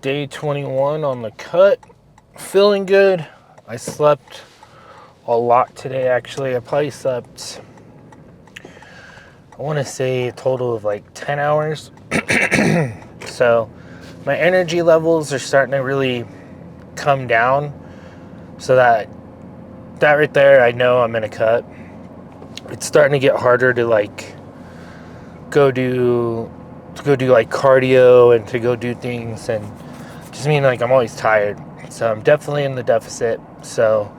day 21 on the cut. Feeling good. I slept a lot today, actually. I probably slept, I want to say a total of like 10 hours. So my energy levels are starting to really come down. So that right there, I know I'm in a cut. It's starting to get harder to like go do like cardio and to go do things, and just mean like I'm always tired. So I'm definitely in the deficit. So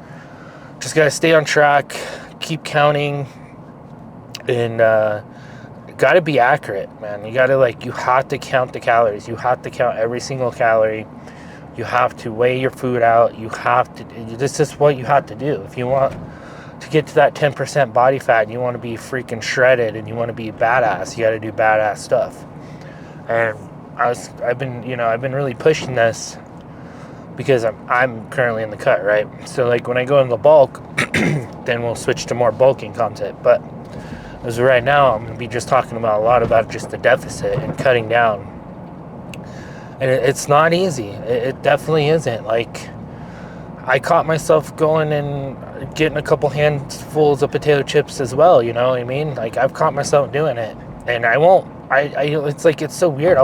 just gotta stay on track, keep counting, and gotta be accurate, man. You have to count the calories. You have to count every single calorie. You have to weigh your food out. This is what you have to do. If you want to get to that 10% body fat and you want to be freaking shredded and you want to be badass, you got to do badass stuff. And I've been really pushing this because I'm currently in the cut, right? So like when I go in the bulk, then we'll switch to more bulking content. But as of right now, I'm gonna be just talking about a lot about just the deficit and cutting down. And it's not easy. It definitely isn't. Like, I caught myself going and getting a couple handfuls of potato chips as well, you know what I mean? Like, I've caught myself doing it. And I won't. It's like, it's so weird. I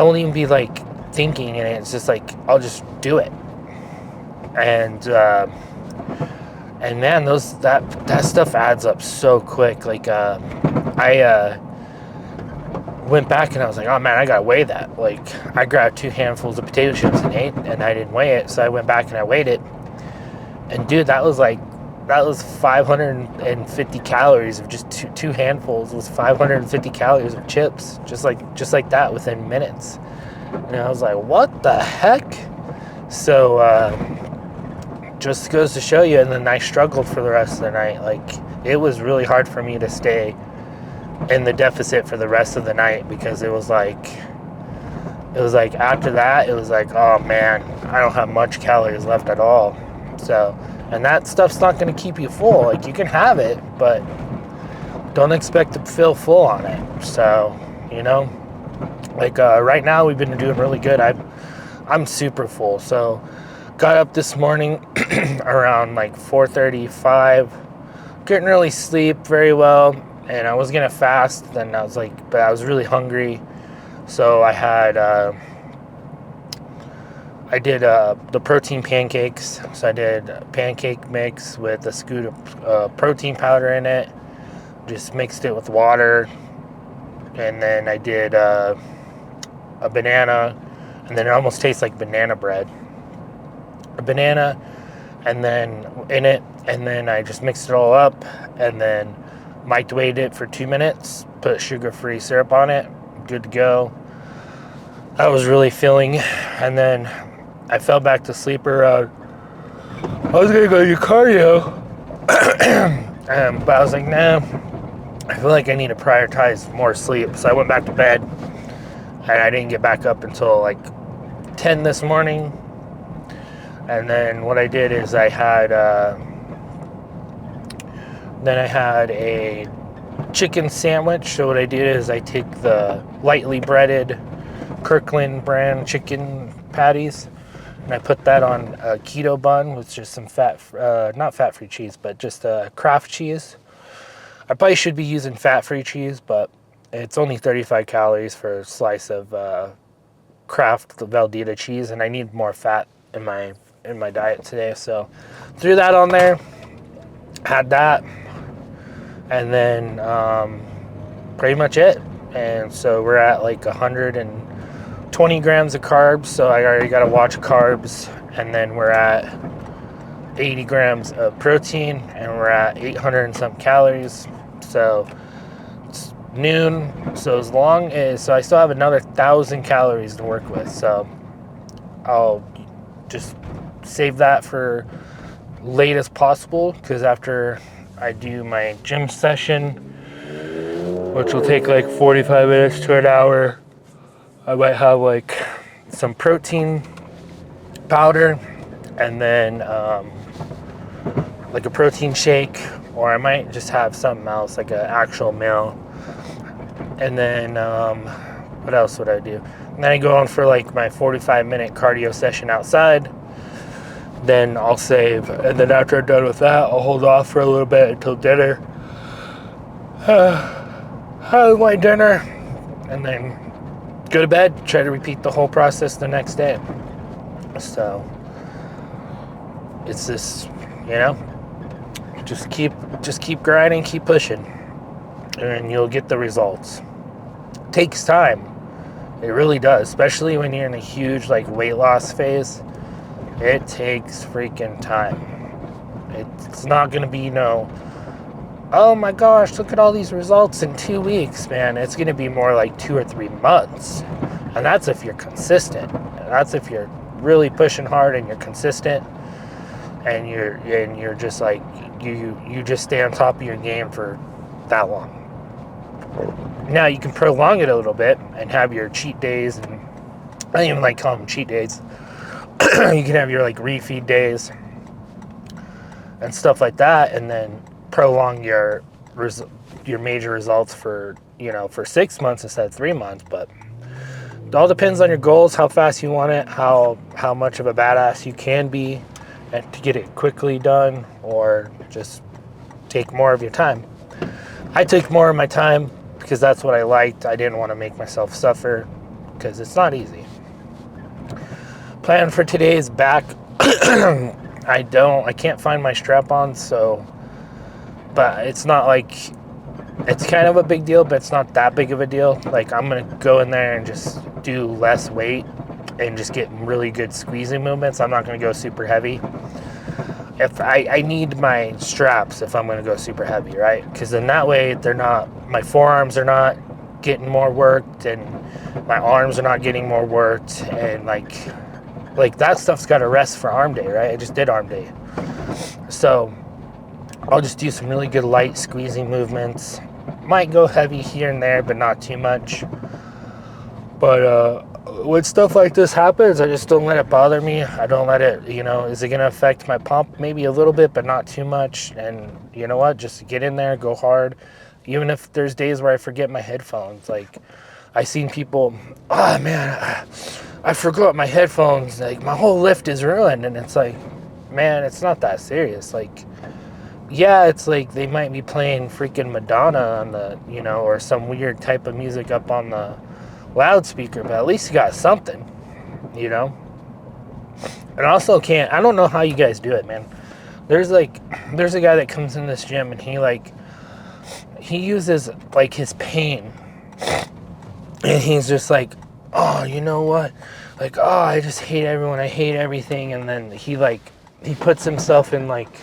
won't even be like thinking, and it's just like, I'll just do it. And man, that stuff adds up so quick. Like, I went back and I was like, oh man, I gotta weigh that. Like, I grabbed 2 handfuls of potato chips and ate, and I didn't weigh it, so I went back and I weighed it. And dude, that was 550 calories of just two handfuls. It was 550 calories of chips, just like that within minutes. And I was like, what the heck? So just goes to show you. And then I struggled for the rest of the night. Like, it was really hard for me to stay in the deficit for the rest of the night, because it was like after that, it was like, oh man, I don't have much calories left at all. So, and that stuff's not going to keep you full. Like, you can have it, but don't expect to feel full on it. So, you know, like right now we've been doing really good. I'm super full. So got up this morning around like 4:35, couldn't really sleep very well, and I was gonna fast. Then I was like, but I was really hungry, so I did the protein pancakes. So I did pancake mix with a scoop of protein powder in it, just mixed it with water, and then I did a banana, and then it almost tastes like banana bread. A banana, and then in it, and then I just mixed it all up, and then microwaved it for 2 minutes, put sugar-free syrup on it, good to go. I was really filling, and then I fell back to sleep around, I was gonna go do cardio, but I was like, nah, I feel like I need to prioritize more sleep, so I went back to bed, and I didn't get back up until like 10 this morning. And then what I did is I had a chicken sandwich. So what I did is I take the lightly breaded Kirkland brand chicken patties, and I put that on a keto bun with just some not fat-free cheese, but just Kraft cheese. I probably should be using fat-free cheese, but it's only 35 calories for a slice of Kraft Velveeta cheese, and I need more fat in my diet today. So threw that on there, had that, and then pretty much it. And so we're at like 120 grams of carbs, so I already got to watch carbs. And then we're at 80 grams of protein, and we're at 800 and some calories. So it's noon, so I still have another 1,000 calories to work with. So I'll just save that for late as possible, because after I do my gym session, which will take like 45 minutes to an hour, I might have like some protein powder, and then like a protein shake, or I might just have something else, like an actual meal. And then what else would I do? Then I go on for like my 45-minute cardio session outside. Then I'll save, and then after I'm done with that, I'll hold off for a little bit until dinner. Have my dinner, and then go to bed. Try to repeat the whole process the next day. So it's this, just keep grinding, keep pushing, and you'll get the results. It takes time. It really does, especially when you're in a huge like weight loss phase. It takes freaking time. It's not going to be oh my gosh, look at all these results in 2 weeks, man. It's going to be more like 2 or 3 months. And that's if you're consistent. That's if you're really pushing hard and you're consistent, and you're just like you just stay on top of your game for that long. Now you can prolong it a little bit and have your cheat days, and I don't even like calling them cheat days. You can have your like refeed days and stuff like that, and then prolong your major results for 6 months instead of 3 months. But it all depends on your goals, how fast you want it, how much of a badass you can be, and to get it quickly done, or just take more of your time. I took more of my time because that's what I liked. I didn't want to make myself suffer because it's not easy. Plan for today is back. I can't find my strap-on, but it's not like, it's kind of a big deal, but it's not that big of a deal. Like, I'm going to go in there and just do less weight and just get really good squeezing movements. I'm not going to go super heavy. If I need my straps if I'm going to go super heavy, right? Because then that way my forearms are not getting more worked, and my arms are not getting more worked, and like that stuff's got to rest for arm day, right? I just did arm day. So I'll just do some really good light squeezing movements. Might go heavy here and there, but not too much. But when stuff like this happens, I just don't let it bother me. I don't let it, is it going to affect my pump? Maybe a little bit, but not too much. And you know what? Just get in there, go hard. Even if there's days where I forget my headphones. Like, I seen people, oh man, I forgot my headphones. Like, my whole lift is ruined. And it's like, man, it's not that serious. Like, yeah, it's like they might be playing freaking Madonna on the, or some weird type of music up on the loudspeaker, but at least you got something, And also I don't know how you guys do it, man. There's a guy that comes in this gym, and he uses like his pain, and he's just like, oh, you know what? Like, oh, I just hate everyone. I hate everything. And then he puts himself in like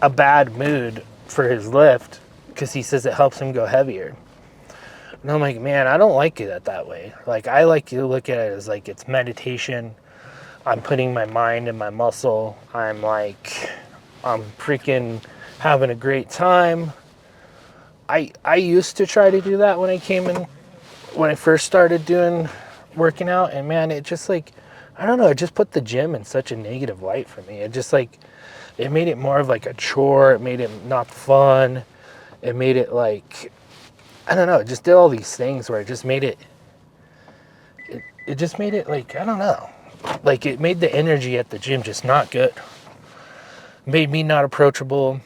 a bad mood for his lift because he says it helps him go heavier. And I'm like, man, I don't like it that way. Like, I like to look at it as like it's meditation. I'm putting my mind in my muscle. I'm freaking having a great time. I used to try to do that when I first started working out, and man, it just like, I don't know, it just put the gym in such a negative light for me. It just like, it made it more of like a chore. It made it not fun. It made it like, I don't know, it just did all these things where it just made it just made it like, I don't know, like it made the energy at the gym just not good. It made me not approachable.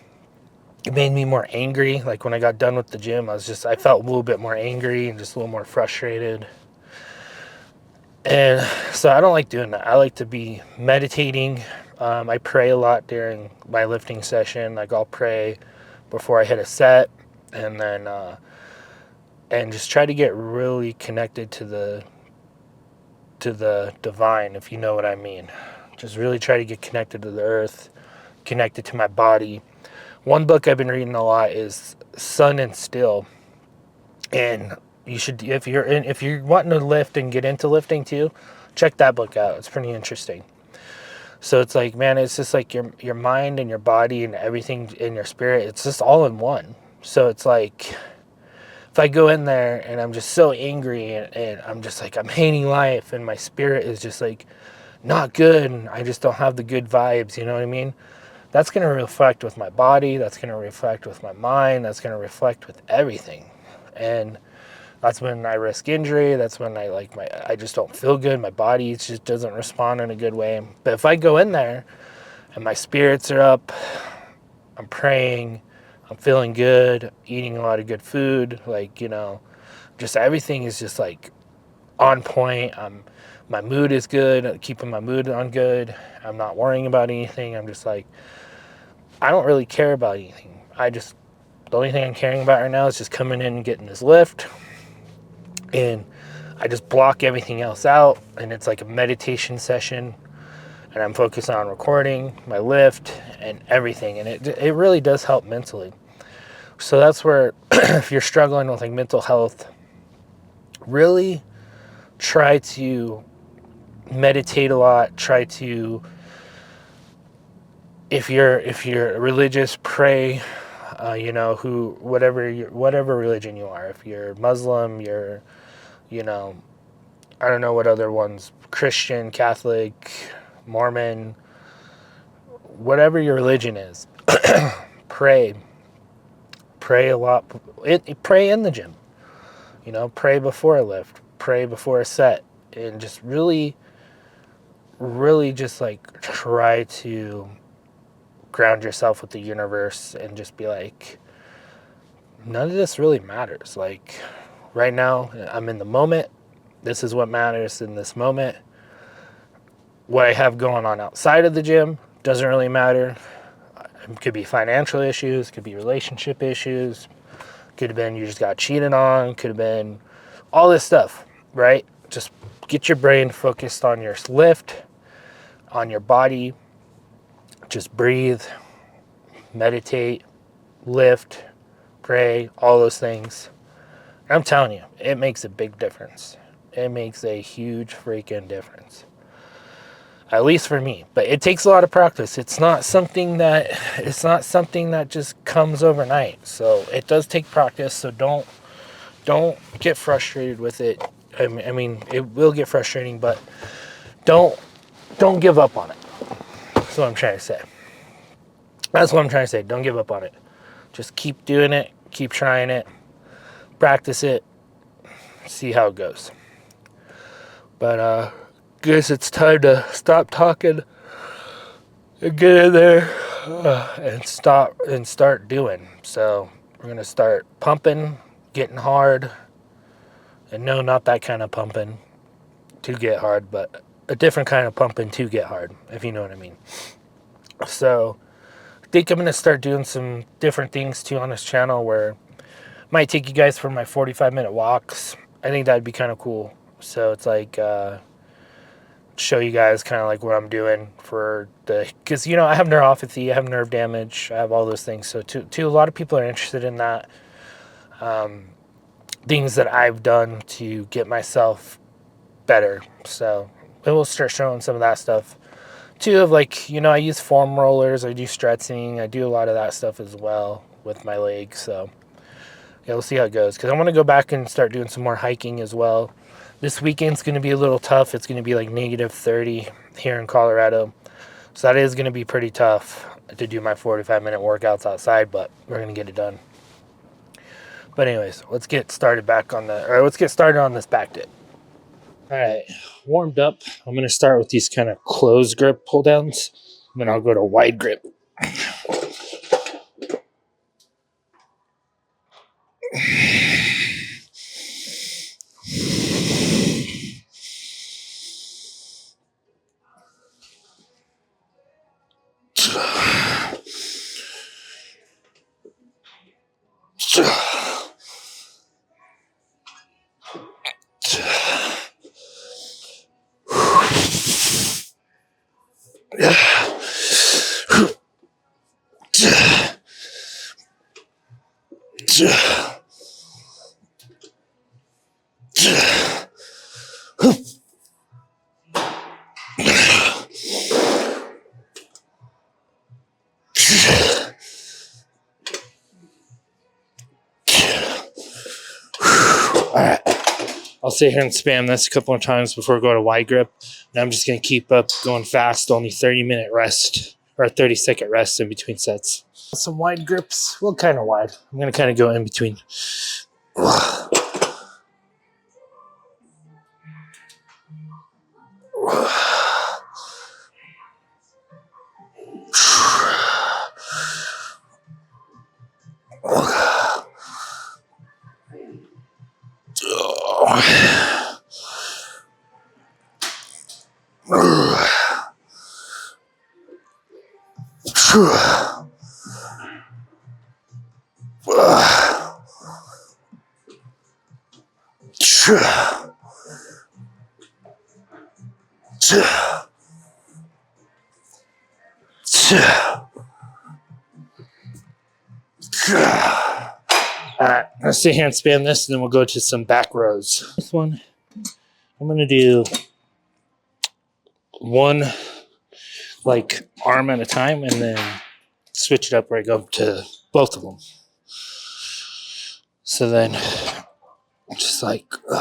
It made me more angry. Like when I got done with the gym, I felt a little bit more angry and just a little more frustrated. And so I don't like doing that. I like to be meditating. I pray a lot during my lifting session. Like, I'll pray before I hit a set, and then and just try to get really connected to the divine, if you know what I mean. Just really try to get connected to the earth, connected to my body. One book I've been reading a lot is Sun and Still, and you should, if you're wanting to lift and get into lifting too, check that book out. It's pretty interesting. So it's like, man, it's just like your mind and your body and everything in your spirit, it's just all in one. So it's like, if I go in there and I'm just so angry and I'm just like, I'm hating life, and my spirit is just like not good, and I just don't have the good vibes, you know what I mean? That's going to reflect with my body. That's going to reflect with my mind. That's going to reflect with everything. And That's when I risk injury. That's when I just don't feel good. My body just doesn't respond in a good way. But if I go in there and my spirits are up, I'm praying, I'm feeling good, eating a lot of good food, like, just everything is just like on point. My mood is good, keeping my mood on good. I'm not worrying about anything. I'm just like, I don't really care about anything. The only thing I'm caring about right now is just coming in and getting this lift. And I just block everything else out. And it's like a meditation session. And I'm focused on recording my lift and everything. And it really does help mentally. So that's where, if you're struggling with like mental health, really try to meditate a lot. Try to, if you're religious, pray. Whatever religion you are. If you're Muslim, you're, I don't know what other ones, Christian, Catholic, Mormon, whatever your religion is, pray a lot. Pray in the gym, pray before a lift, pray before a set, and just really just like try to ground yourself with the universe and just be like, none of this really matters. Like right now, I'm in the moment. This is what matters in this moment. What I have going on outside of the gym doesn't really matter. It could be financial issues, could be relationship issues, could have been you just got cheated on, could have been all this stuff, right? Just get your brain focused on your lift, on your body. Just breathe, meditate, lift, pray, all those things. And I'm telling you, it makes a big difference. It makes a huge freaking difference. At least for me. But it takes a lot of practice. It's not something that just comes overnight. So it does take practice. So don't get frustrated with it. I mean, it will get frustrating, but don't give up on it. That's what I'm trying to say. Don't give up on it. Just keep doing it. Keep trying it. Practice it. See how it goes. But guess it's time to stop talking and get in there and start doing. So we're gonna start pumping, getting hard. And no, not that kind of pumping to get hard, but a different kind of pumping to get hard, if you know what I mean. So I think I'm going to start doing some different things too on this channel where I might take you guys for my 45-minute walks. I think that'd be kind of cool. So it's like show you guys kind of like what I'm doing because I have neuropathy, I have nerve damage, I have all those things. So a lot of people are interested in that. Things that I've done to get myself better. So we'll start showing some of that stuff too, of like, I use foam rollers, I do stretching, I do a lot of that stuff as well with my legs. So yeah, we'll see how it goes, because I want to go back and start doing some more hiking as well. This weekend's going to be a little tough. It's going to be like -30 here in Colorado, so that is going to be pretty tough to do my 45-minute workouts outside, but we're going to get it done. But anyways, let's get started on this back dip. All right, warmed up. I'm going to start with these kind of closed grip pull downs, then I'll go to wide grip. Alright, I'll sit here and spam this a couple of times before I go to wide grip. And I'm just going to keep up going fast, only 30-minute rest or a 30-second rest in between sets. Some wide grips, well, kind of wide. I'm going to kind of go in between. Alright, let's sit here and spam this and then we'll go to some back rows. This one, I'm going to do one like arm at a time and then switch it up where I go to both of them. So then, just like, all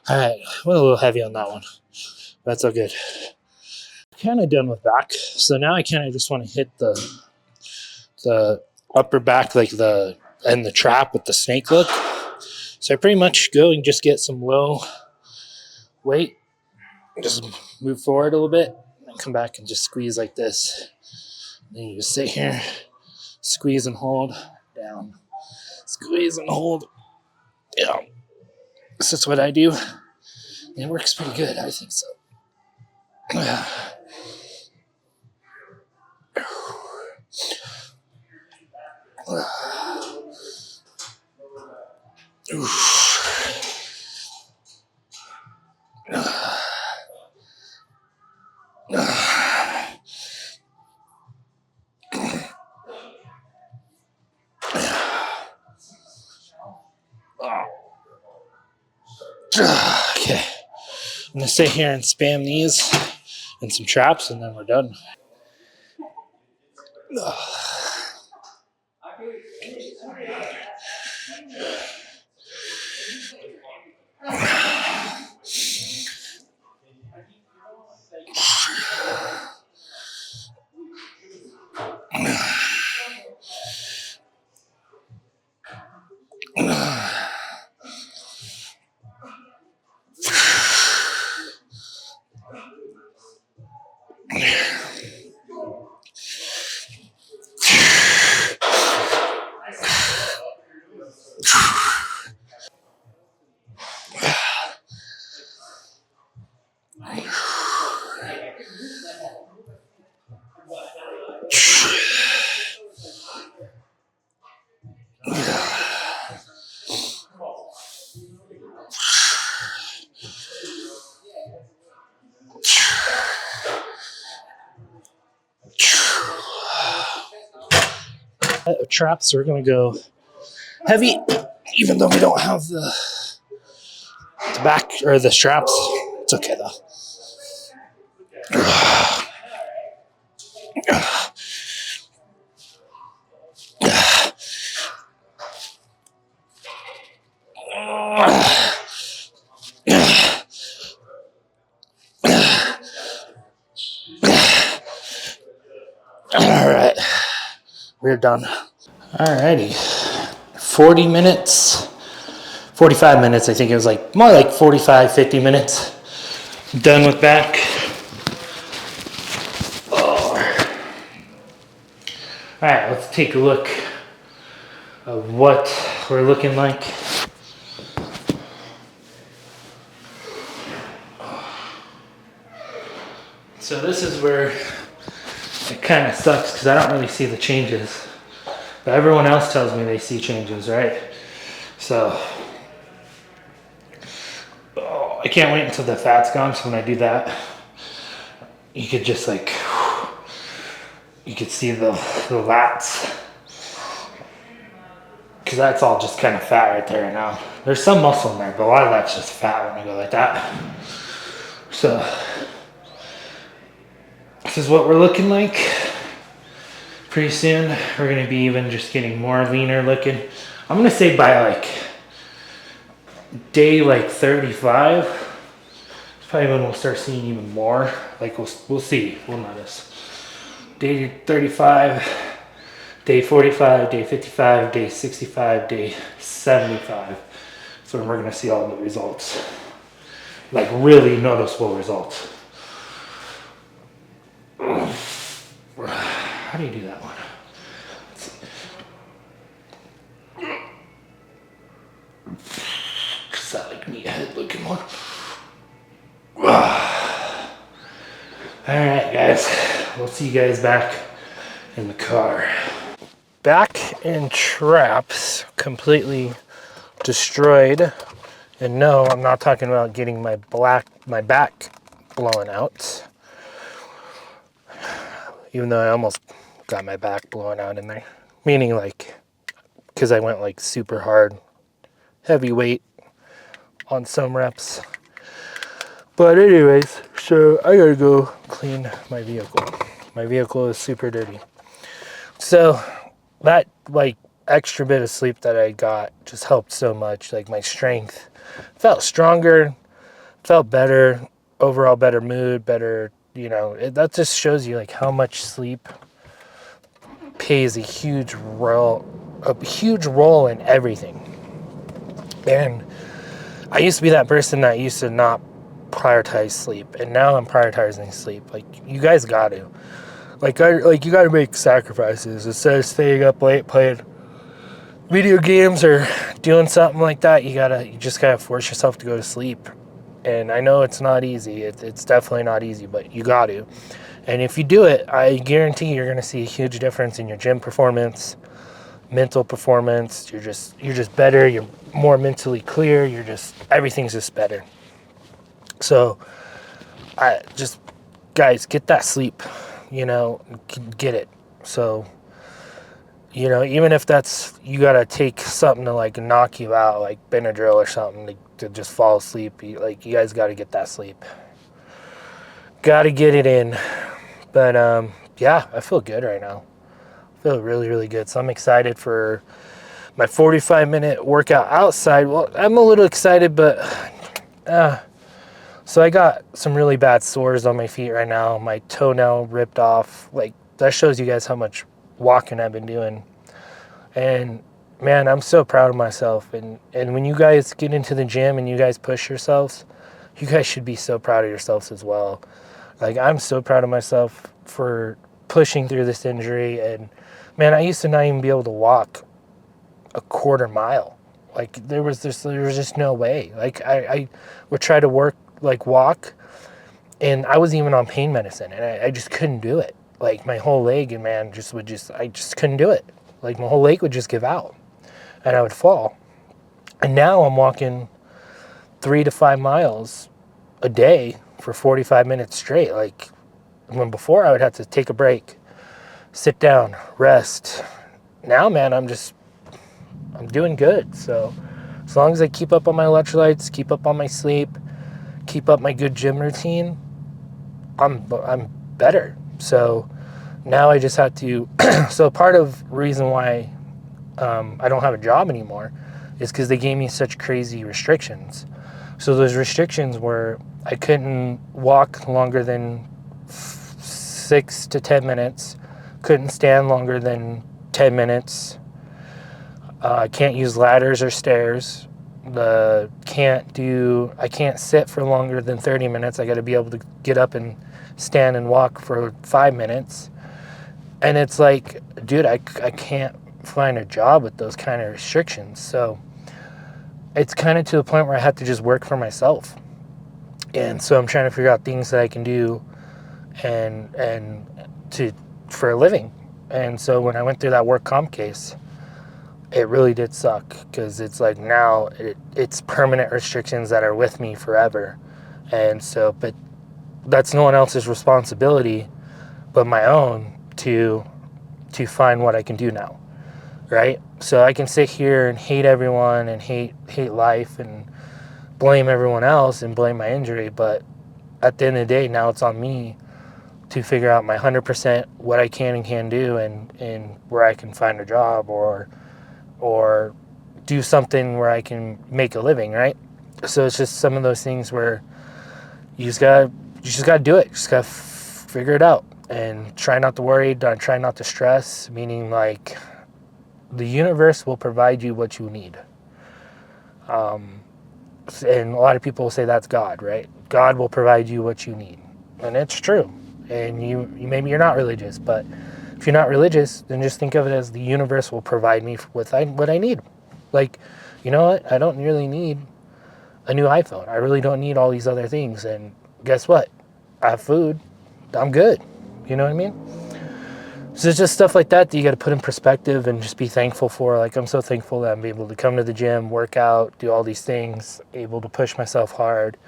right, went a little heavy on that one. That's all good. Kind of done with back, so now I kind of just want to hit the upper back, like the trap with the snake look. So I pretty much go and just get some low weight, just move forward a little bit, and come back and just squeeze like this. Then you just sit here, squeeze and hold, down, squeeze and hold. Yeah, this is what I do. It works pretty good, I think so. Okay, I'm gonna sit here and spam these and some traps, and then we're done. Traps are gonna go heavy, even though we don't have the back or the straps. It's okay though. All right, we're done. Alrighty, 40 minutes, 45 minutes. I think it was like more like 45, 50 minutes. Done with back. Oh. All right, let's take a look of what we're looking like. So this is where it kind of sucks because I don't really see the changes. But everyone else tells me they see changes, right? So, I can't wait until the fat's gone. So when I do that, you could just like, you could see the lats. Because that's all just kind of fat right there now. There's some muscle in there, but a lot of that's just fat when I go like that. So, this is what we're looking like. Pretty soon, we're gonna be even just getting more leaner looking. I'm gonna say by like day like 35, probably when we'll start seeing even more. Like we'll see, we'll notice. Day 35, day 45, day 55, day 65, day 75. So we're gonna see all the results. Like really noticeable results. How do you do that one? Is that like meathead looking one? Alright guys, we'll see you guys back in the car. Back in traps, completely destroyed. And no, I'm not talking about getting my back blown out. Even though I almost got my back blown out in there. Meaning like, because I went like super hard, heavy weight on some reps. But anyways, so I gotta go clean my vehicle. My vehicle is super dirty. So that like extra bit of sleep that I got just helped so much. Like my strength felt stronger, felt better, overall better mood, better, you know, that just shows you like how much sleep plays a huge role in everything. And I used to be that person that used to not prioritize sleep, and now I'm prioritizing sleep. Like you guys got to, you got to make sacrifices. Instead of staying up late playing video games or doing something like that, you just gotta force yourself to go to sleep. And I know it's not easy. It's definitely not easy, but you got to. And if you do it, I guarantee you're gonna see a huge difference in your gym performance, mental performance. You're just better. You're more mentally clear. Everything's just better. So guys, get that sleep, you know, get it. So, you know, even if that's, you got to take something to like knock you out, like Benadryl or something to just fall asleep. You guys got to get that sleep. Got to get it in. But yeah, I feel good right now. I feel really, really good. So I'm excited for my 45-minute workout outside. Well, I'm a little excited, but so I got some really bad sores on my feet right now. My toenail ripped off. Like, that shows you guys how much walking I've been doing. And man, I'm so proud of myself. And when you guys get into the gym and you guys push yourselves, you guys should be so proud of yourselves as well. Like, I'm so proud of myself for pushing through this injury. And man, I used to not even be able to walk a quarter mile. Like, there was just no way. Like, I would try to walk, and I was even on pain medicine, and I just couldn't do it. Like, my whole leg, and man, I just couldn't do it. Like, my whole leg would just give out, and I would fall. And now I'm walking 3 to 5 miles a day for 45 minutes straight. Like, when before I would have to take a break, sit down, rest. Now, man, I'm doing good. So as long as I keep up on my electrolytes, keep up on my sleep, keep up my good gym routine, I'm better. So now I just have to, so part of the reason why I don't have a job anymore is because they gave me such crazy restrictions. So those restrictions were I couldn't walk longer than 6 to 10 minutes, couldn't stand longer than 10 minutes, I can't use ladders or stairs, I can't sit for longer than 30 minutes. I got to be able to get up and stand and walk for 5 minutes. And it's like, dude, I can't find a job with those kind of restrictions. So it's kind of to the point where I have to just work for myself. And so I'm trying to figure out things that I can do for a living. And so when I went through that work comp case, it really did suck, because it's like now it's permanent restrictions that are with me forever. And so, but that's no one else's responsibility but my own to find what I can do now, right? So I can sit here and hate everyone and hate life and blame everyone else and blame my injury, but at the end of the day, now it's on me to figure out my 100% what I can and can't do, and where I can find a job or do something where I can make a living, right? So it's just some of those things where you just gotta do it. You just gotta figure it out and try not to worry, try not to stress, meaning like the universe will provide you what you need. And a lot of people will say that's God, right? God will provide you what you need. And it's true. And you maybe you're not religious, but if you're not religious, then just think of it as the universe will provide me with what I need. Like, you know what? I don't really need a new iPhone. I really don't need all these other things. And guess what? I have food. I'm good. You know what I mean? So it's just stuff like that you got to put in perspective and just be thankful for. Like, I'm so thankful that I'm able to come to the gym, work out, do all these things, able to push myself hard.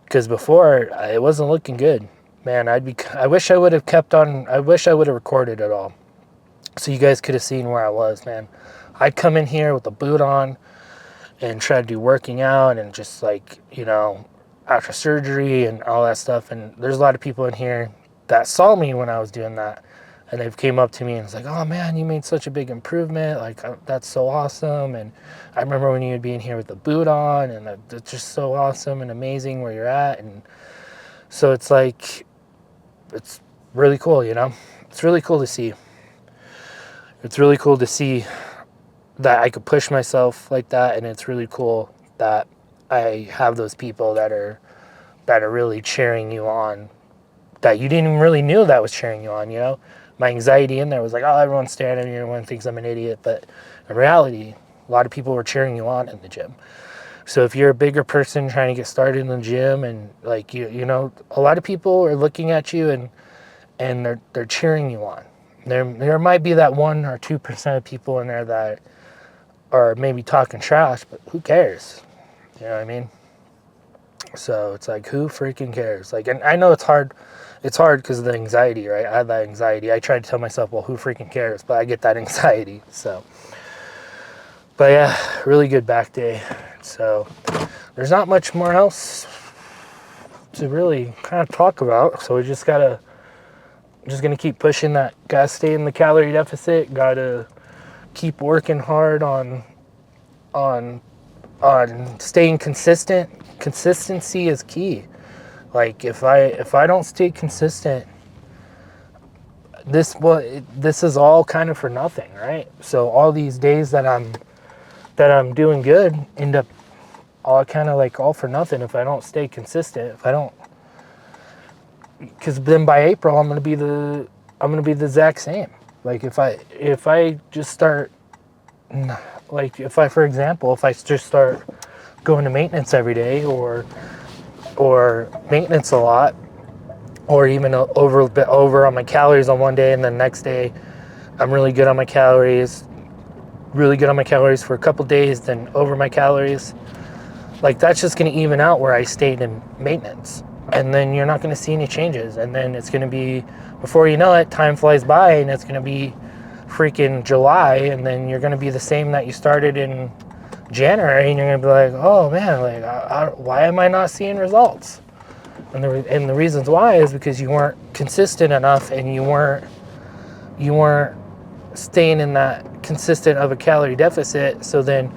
Because before, it wasn't looking good. Man, I wish I would have kept on. I wish I would have recorded it all, so you guys could have seen where I was, man. I'd come in here with a boot on and try to do working out and just like, after surgery and all that stuff. And there's a lot of people in here that saw me when I was doing that. And they've came up to me and it's like, oh man, you made such a big improvement. Like, that's so awesome. And I remember when you'd be in here with the boot on, and it's just so awesome and amazing where you're at. And so it's like, it's really cool, It's really cool to see. It's really cool to see that I could push myself like that. And it's really cool that I have those people that are really cheering you on, that you didn't even really knew that was cheering you on, My anxiety in there was like, oh, everyone's staring at me, everyone thinks I'm an idiot. But in reality, a lot of people were cheering you on in the gym. So if you're a bigger person trying to get started in the gym, and like, a lot of people are looking at you and they're cheering you on. There might be that 1 or 2% of people in there that are maybe talking trash, but who cares? You know what I mean? So it's like, who freaking cares? Like, and I know it's hard because of the anxiety, right? I have that anxiety. I try to tell myself, well, who freaking cares? But I get that anxiety. So, but yeah, really good back day. So there's not much more else to really kind of talk about. So we just gonna keep pushing that. Gotta stay in the calorie deficit. Gotta keep working hard on staying consistent. Consistency is key. Like, if I don't stay consistent, this is all kind of for nothing, right? So all these days that I'm doing good end up all kind of like all for nothing if I don't stay consistent. Because then by April I'm gonna be the exact same. Like, if I just start, like, for example, if I just start going to maintenance every day or maintenance a lot, or even over on my calories on one day, and then next day I'm really good on my calories for a couple days, then over my calories. Like, that's just going to even out where I stayed in maintenance. And then you're not going to see any changes. And then it's going to be, before you know it, time flies by and it's going to be freaking July. And then you're going to be the same that you started in January. And you're going to be like, oh man, like, why am I not seeing results? And the reasons why is because you weren't consistent enough, and you weren't staying in that consistent of a calorie deficit. So then,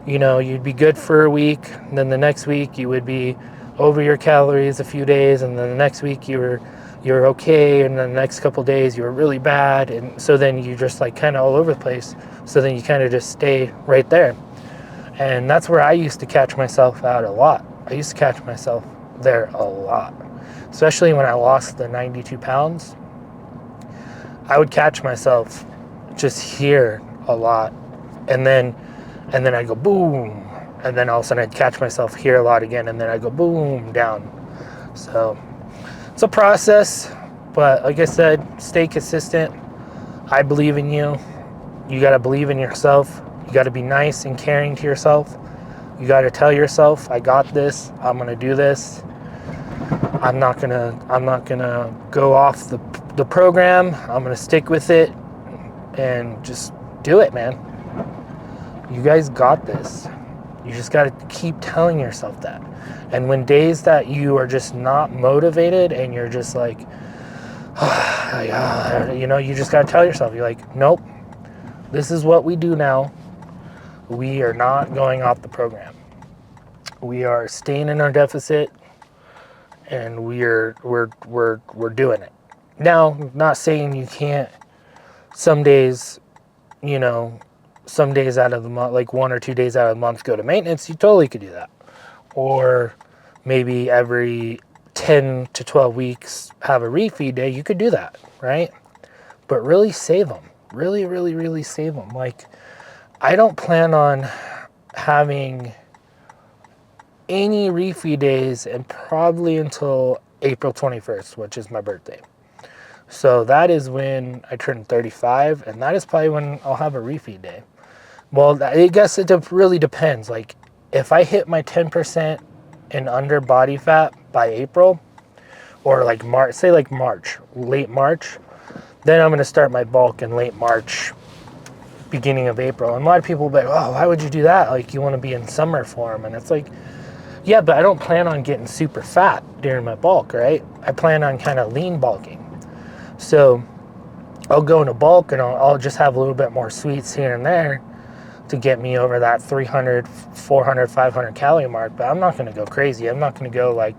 you'd be good for a week, and then the next week you would be over your calories a few days, and then the next week you're okay, and then the next couple days you were really bad, and so then you just like kind of all over the place. So then you kind of just stay right there, and that's where I used to catch myself out a lot. I used to catch myself there a lot, especially when I lost the 92 pounds. I would catch myself just here a lot, and then I go boom, and then all of a sudden I'd catch myself here a lot again, and then I go boom, down. So it's a process, but like I said, stay consistent. I believe in you. You got to believe in yourself. You got to be nice and caring to yourself. You got to tell yourself, I got this. I'm going to do this. I'm not going to go off the program. I'm going to stick with it and just do it, man. You guys got this. You just got to keep telling yourself that. And when days that you are just not motivated and you're just like, You know, you just got to tell yourself, you're like, nope, this is what we do now. We are not going off the program. We are staying in our deficit, and we're doing it. Now, not saying you can't. Some days, you know, some days out of the month, like 1 or 2 days out of the month, go to maintenance. You totally could do that. Or maybe every 10 to 12 weeks have a refeed day. You could do that, right? But really save them. Really, really, really save them. Like, I don't plan on having any refeed days and probably until April 21st, which is my birthday. So that is when I turn 35, and that is probably when I'll have a refeed day. Well, I guess it really depends. Like, if I hit my 10% and under body fat by April, or like March, say like March, late March, then I'm going to start my bulk in late March, beginning of April. And a lot of people will be like, oh, why would you do that? Like, you want to be in summer form. And it's like, yeah, but I don't plan on getting super fat during my bulk, right? I plan on kind of lean bulking. So I'll go into bulk, and I'll just have a little bit more sweets here and there to get me over that 300, 400, 500 calorie mark. But I'm not going to go crazy. I'm not going to go like,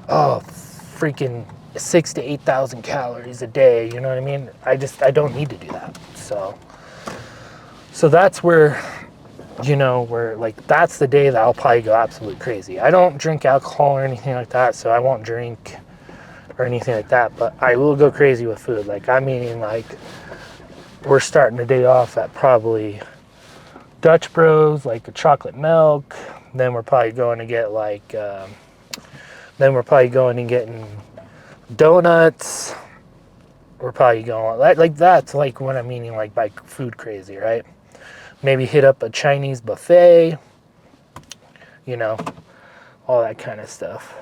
oh, freaking 6,000 to 8,000 calories a day. You know what I mean? I don't need to do that. So that's where, you know, where like, that's the day that I'll probably go absolutely crazy. I don't drink alcohol or anything like that, so I won't drink or anything like that, but I will go crazy with food. Like, I'm eating, like, we're starting the day off at probably Dutch Bros, like a chocolate milk. Then we're probably going to get like, then we're probably going and getting donuts. We're probably going, like that's like what I'm eating, like, by food crazy, right? Maybe hit up a Chinese buffet, you know, all that kind of stuff.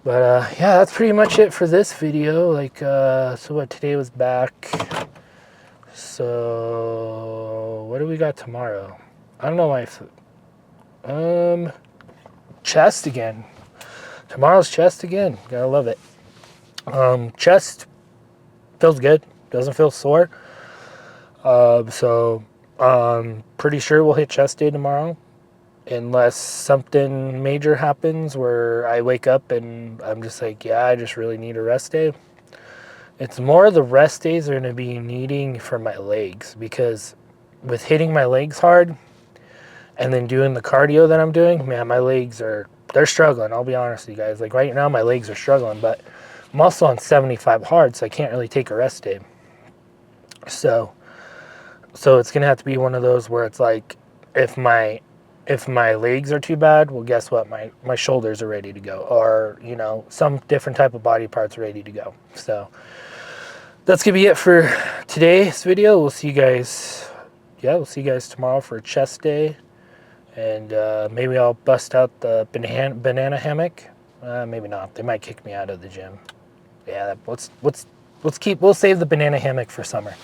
But yeah, that's pretty much it for this video. Like, so what, today was back. So what do we got tomorrow? I don't know why. Chest again. Tomorrow's chest again. Gotta love it. Chest feels good. Doesn't feel sore. So pretty sure we'll hit chest day tomorrow, unless something major happens where I wake up and I'm just like, yeah, I just really need a rest day. It's more the rest days are going to be needing for my legs, because with hitting my legs hard and then doing the cardio that I'm doing, man, my legs they're struggling. I'll be honest with you guys. Like, right now my legs are struggling, but I'm also on 75 hard, so I can't really take a rest day. So it's going to have to be one of those where it's like, if my legs are too bad, well, guess what? My shoulders are ready to go, or, you know, some different type of body parts ready to go. So that's going to be it for today's video. We'll see you guys. Yeah, we'll see you guys tomorrow for chest day. And maybe I'll bust out the banana hammock. Maybe not. They might kick me out of the gym. Yeah, we'll save the banana hammock for summer.